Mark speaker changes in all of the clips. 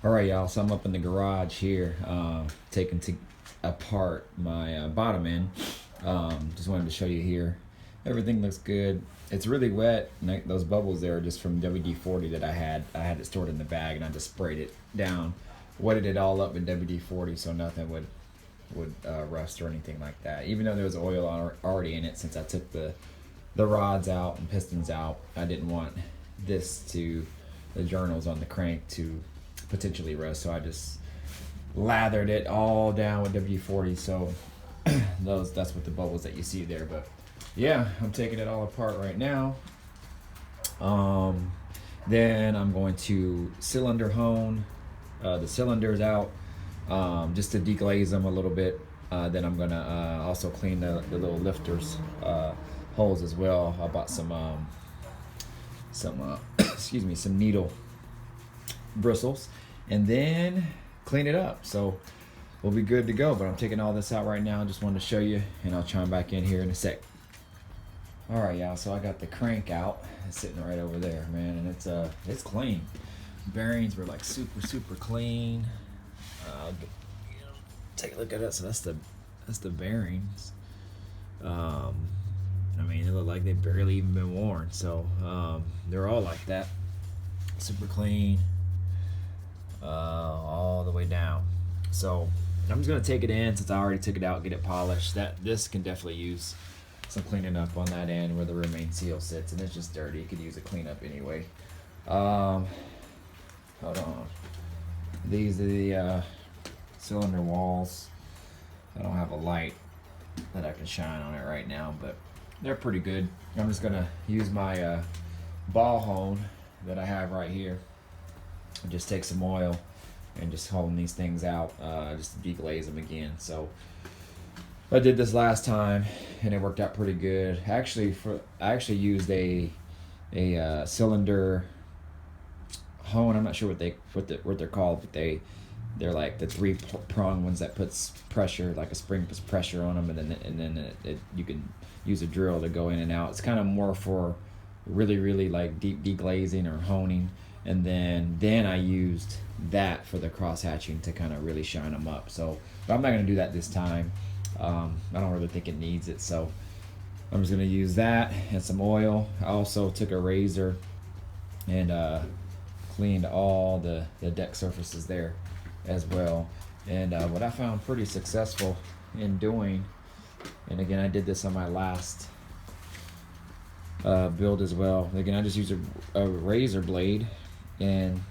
Speaker 1: All right, y'all. So I'm up in the garage here, taking apart my bottom end. Just wanted to show you here. Everything looks good. It's really wet. And those bubbles there are just from WD-40 that I had. I had it stored in the bag, and I just sprayed it down, wetted it all up in WD-40 so nothing would rust or anything like that. Even though there was oil already in it, since I took the rods out and pistons out, I didn't want the journals on the crank to potentially rust, so I just lathered it all down with WD-40. So that's what the bubbles that you see there. But yeah, I'm taking it all apart right now. Then I'm going to cylinder hone the cylinders out, just to deglaze them a little bit. Then I'm gonna also clean the little lifters holes as well. I bought some excuse me, some needle bristles, and then clean it up. So we'll be good to go. But I'm taking all this out right now. Just wanted to show you, and I'll chime back in here in a sec. All right, y'all. So I got the crank out. It's sitting right over there, man, and it's clean. Bearings were like super clean. Take a look at that. So that's the bearings. I mean, they look like they've barely even been worn. So they're all like that, super clean, all the way down. So I'm just gonna take it in, since I already took it out, get it polished. This can definitely use some cleaning up on that end where the remain seal sits, and it's just dirty. You could use a cleanup anyway. Hold on. These are the cylinder walls. I don't have a light that I can shine on it right now, but they're pretty good. I'm just gonna use my ball hone that I have right here and just take some oil and just hone these things out, just to deglaze them again. So I did this last time and it worked out pretty good. I actually used a cylinder hone. I'm not sure what they're called, but they're like the 3-prong ones that puts pressure, like a spring puts pressure on them, and then you can use a drill to go in and out. It's kind of more for really like deep deglazing or honing. And then I used that for the cross hatching to kind of really shine them up. So, but I'm not going to do that this time. I don't really think it needs it, so I'm just going to use that and some oil. I also took a razor and cleaned all the deck surfaces there as well. And what I found pretty successful in doing, and again, I did this on my last build as well. Again, I just used a razor blade, and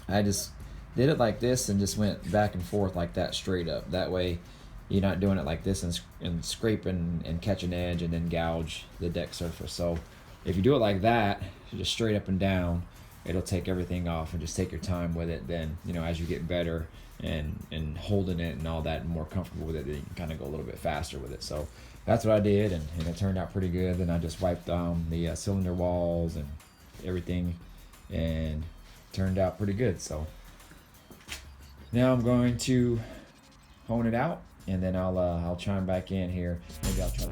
Speaker 1: I just did it like this and just went back and forth like that, straight up. That way you're not doing it like this and scraping and catch an edge and then gouge the deck surface. So if you do it like that, just straight up and down, it'll take everything off, and just take your time with it. Then, as you get better and holding it and all that and more comfortable with it, then you can kind of go a little bit faster with it. So that's what I did, and it turned out pretty good. Then I just wiped down the cylinder walls and everything, and turned out pretty good. So now I'm going to hone it out, and then I'll chime back in here. Maybe I'll try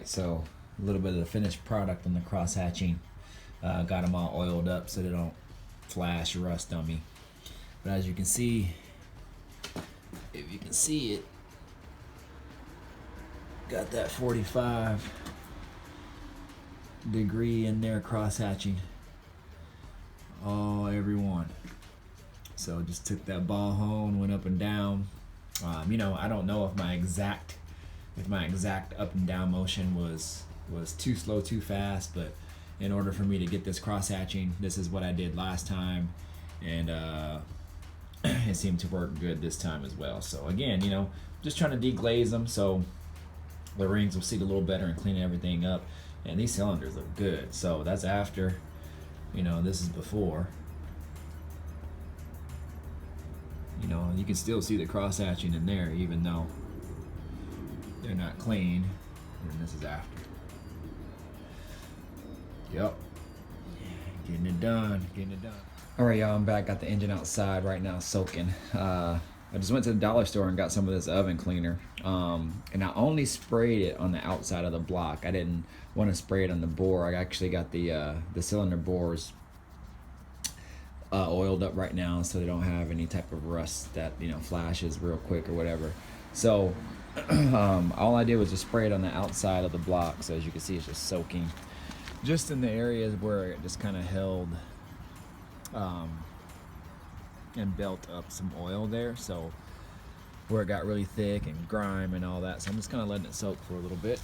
Speaker 1: So a little bit of the finished product on the cross hatching. Got them all oiled up so they don't flash or rust on me. But as you can see, if you can see it, got that 45 degree in there cross hatching. Oh, every one. So just took that ball hone, went up and down. You know, I don't know if my exact up and down motion was too slow, too fast, but in order for me to get this cross hatching, this is what I did last time, and it seemed to work good this time as well. So again, you know, just trying to deglaze them so the rings will seat a little better and clean everything up. And these cylinders look good. So that's after, you know, this is before. You know, you can still see the cross hatching in there even though they're not clean. And this is after. Yep. Getting it done. All right, y'all, I'm back. Got the engine outside right now soaking. I just went to the dollar store and got some of this oven cleaner. And I only sprayed it on the outside of the block. I didn't want to spray it on the bore. I actually got the cylinder bores oiled up right now so they don't have any type of rust that, you know, flashes real quick or whatever. So all I did was just spray it on the outside of the block. So as you can see, it's just soaking just in the areas where it just kind of held and built up some oil there, so where it got really thick and grime and all that. So I'm just kind of letting it soak for a little bit,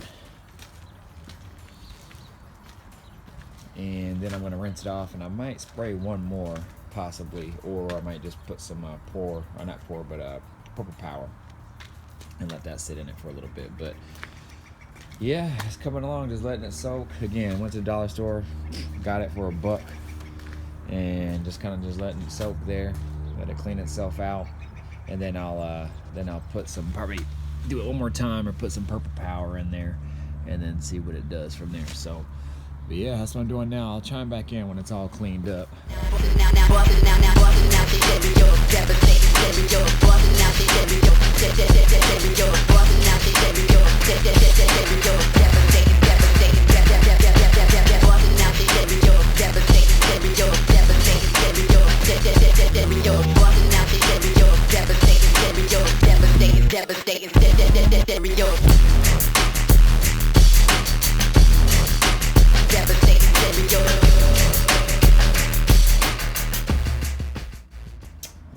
Speaker 1: and then I'm going to rinse it off, and I might spray one more possibly, or I might just put some purple power and let that sit in it for a little bit. But yeah, it's coming along, just letting it soak. Again, went to the dollar store, got it for $1, and just kind of just letting it soak there, let it clean itself out, and then I'll put some, probably do it one more time, or put some purple power in there, and then see what it does from there. So, but yeah, that's what I'm doing now. I'll chime back in when it's all cleaned up.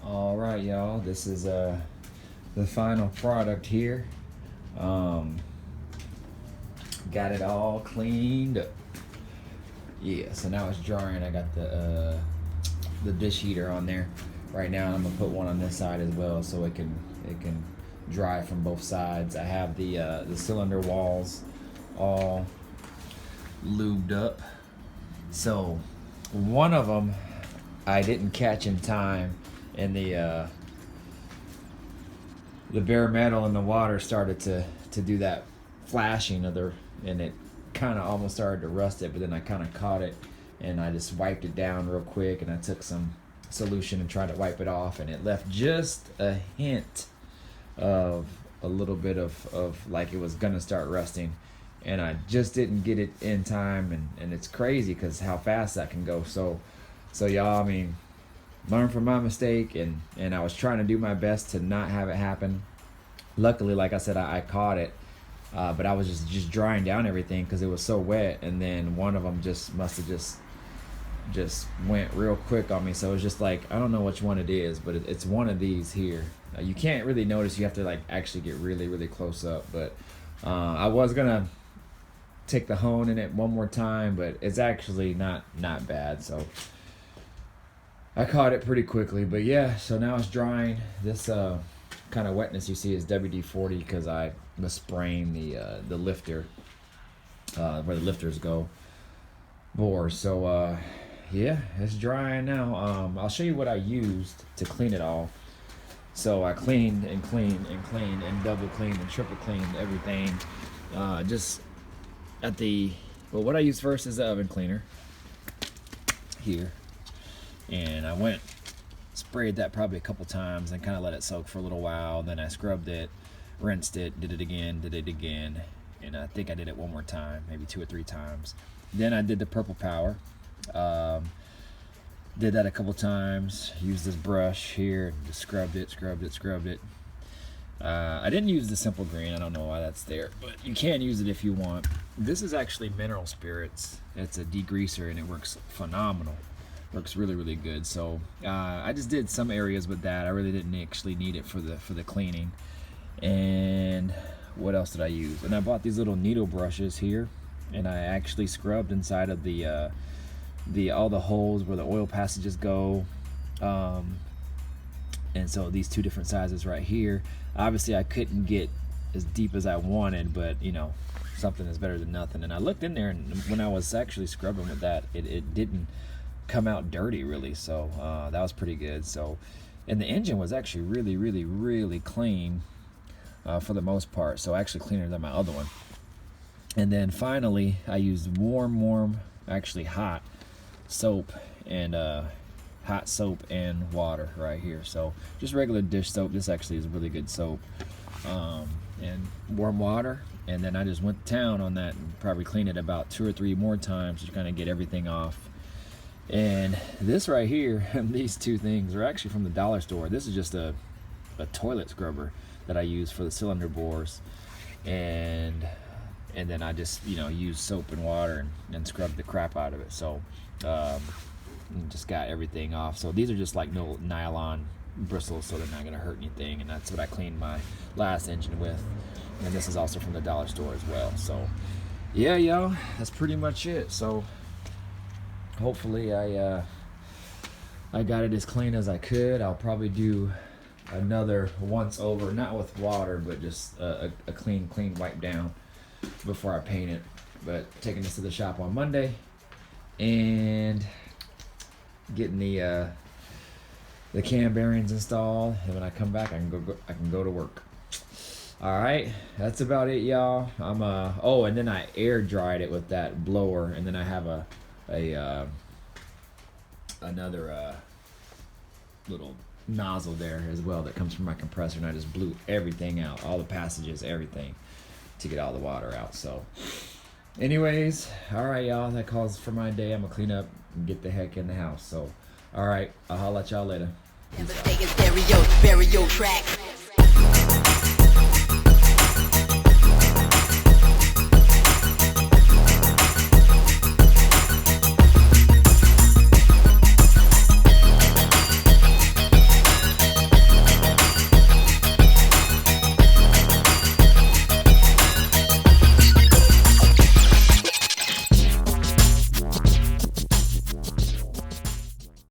Speaker 1: All right, y'all, this is the final product here. Got it all cleaned up. Yeah, so now it's drying. I got the dish heater on there right now. I'm gonna put one on this side as well, so it can dry from both sides. I have the cylinder walls all lubed up. So one of them I didn't catch in time, and the bare metal in the water started to do that flashing and it kind of almost started to rust it, but then I kind of caught it and I just wiped it down real quick, and I took some solution and tried to wipe it off, and it left just a hint of a little bit of like it was gonna start rusting, and I just didn't get it in time, and it's crazy because how fast that can go. So y'all, I mean, learn from my mistake, and I was trying to do my best to not have it happen. Luckily, like I said, I caught it, but I was just drying down everything because it was so wet, and then one of them just must have just went real quick on me. So it was just like, I don't know which one it is, but it's one of these here. You can't really notice, you have to like actually get really, really close up. But I was gonna take the hone in it one more time, but it's actually not bad. So I caught it pretty quickly. But yeah, so now it's drying. This kind of wetness you see is WD-40 because I was spraying the lifter where the lifters go bore. So yeah, it's drying now. I'll show you what I used to clean it all. So I cleaned and cleaned and cleaned and double cleaned and triple cleaned everything. Just at what I used first is the oven cleaner here, and I went sprayed that probably a couple times and kind of let it soak for a little while. Then I scrubbed it, rinsed it, did it again, and I think I did it one more time, maybe 2 or 3 times. Then I did the purple power. Did that a couple times, used this brush here, just scrubbed it, I didn't use the simple green. I don't know why that's there, but you can use it if you want. This is actually mineral spirits. It's a degreaser and it works phenomenal. Works really, really good. So I just did some areas with that. I really didn't actually need it for the cleaning. And what else did I use? And I bought these little needle brushes here, and I actually scrubbed inside of the all the holes where the oil passages go. And so these two different sizes right here. Obviously I couldn't get as deep as I wanted, but you know, something is better than nothing. And I looked in there, and when I was actually scrubbing with that, it didn't come out dirty really. So that was pretty good. So, and the engine was actually really, really, really clean for the most part. So actually cleaner than my other one. And then finally I used warm, actually hot soap and hot soap and water right here. So just regular dish soap. This actually is really good soap, and warm water. And then I just went to town on that and probably cleaned it about 2 or 3 more times to kind of get everything off. And this right here, these two things are actually from the dollar store. This is just a toilet scrubber that I use for the cylinder bores, and then I just, you know, use soap and water and scrub the crap out of it. So just got everything off. So these are just like no nylon bristles, so they're not gonna hurt anything. And that's what I cleaned my last engine with. And this is also from the dollar store as well. So yeah, y'all, that's pretty much it. So hopefully I got it as clean as I could. I'll probably do another once over, not with water, but just a clean wipe down before I paint it. But taking this to the shop on Monday and getting the cam bearings installed, and when I come back I can go to work. All right, that's about it, y'all. I'm oh, and then I air dried it with that blower, and then I have another little nozzle there as well that comes from my compressor, and I just blew everything out, all the passages, everything, to get all the water out. So anyways, all right, y'all, that calls for my day. I'm gonna clean up and get the heck in the house. So all right, I'll holler at y'all later. Peace out.
Speaker 2: Stereo track.